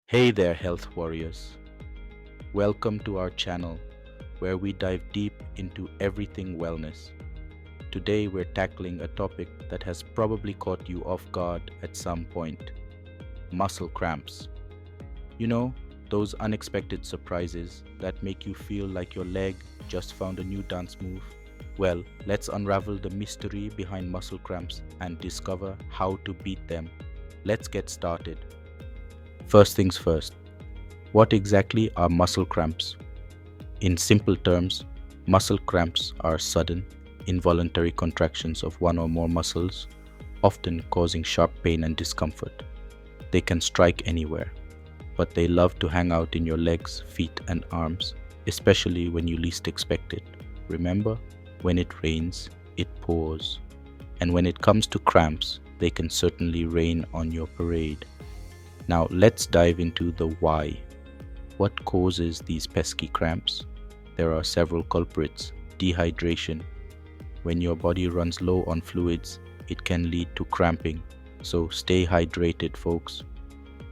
Hey there, health warriors. Welcome to our channel where we dive deep into everything wellness. Today, we're tackling a topic that has probably caught you off guard at some point: muscle cramps. You know, those unexpected surprises that make you feel like your leg just found a new dance move. Well, let's unravel the mystery behind muscle cramps and discover how to beat them. Let's get started. First things first. What exactly are muscle cramps? In simple terms, muscle cramps are sudden, involuntary contractions of one or more muscles, often causing sharp pain and discomfort. They can strike anywhere, but they love to hang out in your legs, feet, and arms, especially when you least expect it. Remember, when it rains, it pours. And when it comes to cramps, they can certainly rain on your parade. Now, let's dive into the why. What causes these pesky cramps? There are several culprits. Dehydration. When your body runs low on fluids, it can lead to cramping. So stay hydrated, folks.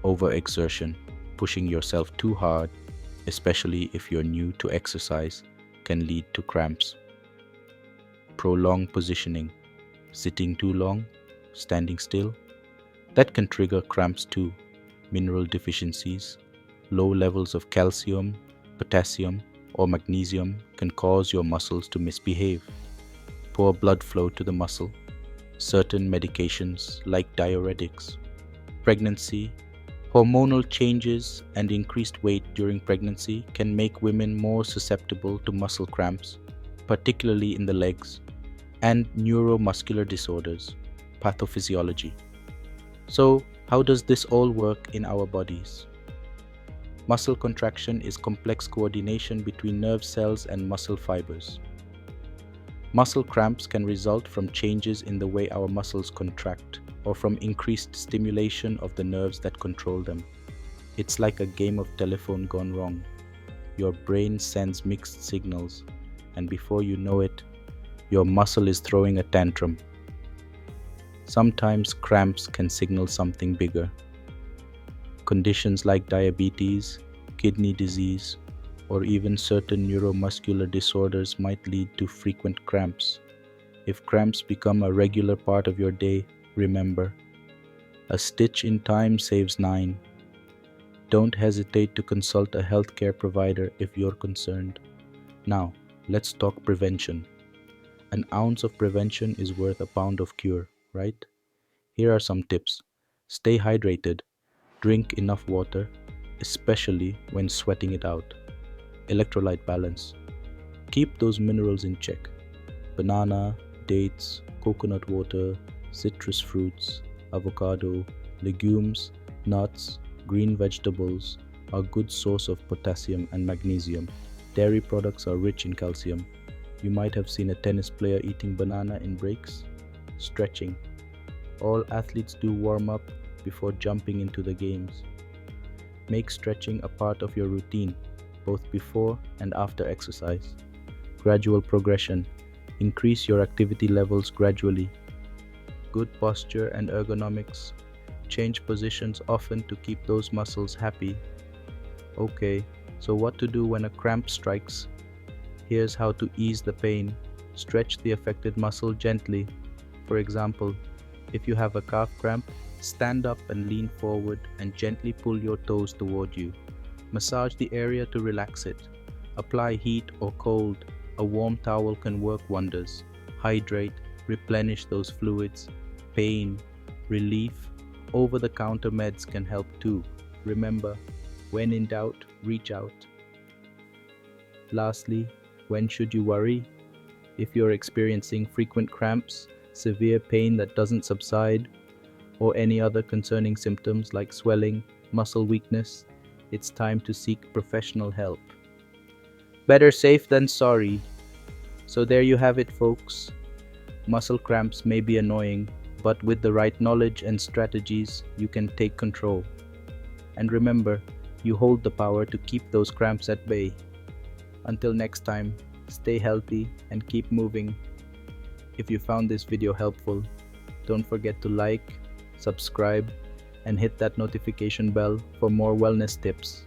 Overexertion. Pushing yourself too hard, especially if you're new to exercise, can lead to cramps. Prolonged positioning. Sitting too long, standing still, that can trigger cramps too. Mineral deficiencies. Low levels of calcium, potassium, or magnesium can cause your muscles to misbehave. Poor blood flow to the muscle. Certain medications like diuretics. Pregnancy. Hormonal changes and increased weight during pregnancy can make women more susceptible to muscle cramps, particularly in the legs. And neuromuscular disorders. Pathophysiology. So, how does this all work in our bodies? Muscle contraction is complex coordination between nerve cells and muscle fibers. Muscle cramps can result from changes in the way our muscles contract or from increased stimulation of the nerves that control them. It's like a game of telephone gone wrong. Your brain sends mixed signals, and before you know it, your muscle is throwing a tantrum. Sometimes cramps can signal something bigger. Conditions like diabetes, kidney disease, or even certain neuromuscular disorders might lead to frequent cramps. If cramps become a regular part of your day, remember, a stitch in time saves nine. Don't hesitate to consult a healthcare provider if you're concerned. Now, let's talk prevention. An ounce of prevention is worth a pound of cure, right? Here are some tips. Stay hydrated. Drink enough water, especially when sweating it out. Electrolyte balance. Keep those minerals in check. Banana, dates, coconut water, citrus fruits, avocado, legumes, nuts, green vegetables are a good source of potassium and magnesium. Dairy products are rich in calcium. You might have seen a tennis player eating banana in breaks. Stretching. All athletes do warm up before jumping into the games. Make stretching a part of your routine, both before and after exercise. Gradual progression. Increase your activity levels gradually. Good posture and ergonomics. Change positions often to keep those muscles happy. Okay, so what to do when a cramp strikes? Here's how to ease the pain. Stretch the affected muscle gently. For example, if you have a calf cramp, stand up and lean forward and gently pull your toes toward you. Massage the area to relax it. Apply heat or cold. A warm towel can work wonders. Hydrate, replenish those fluids. Pain, relief, over-the-counter meds can help too. Remember, when in doubt, reach out. Lastly, when should you worry? If you're experiencing frequent cramps, severe pain that doesn't subside, or any other concerning symptoms like swelling, muscle weakness, it's time to seek professional help. Better safe than sorry. So there you have it, folks. Muscle cramps may be annoying, but with the right knowledge and strategies, you can take control. And remember, you hold the power to keep those cramps at bay. Until next time, stay healthy and keep moving. If you found this video helpful, don't forget to like, subscribe, and hit that notification bell for more wellness tips.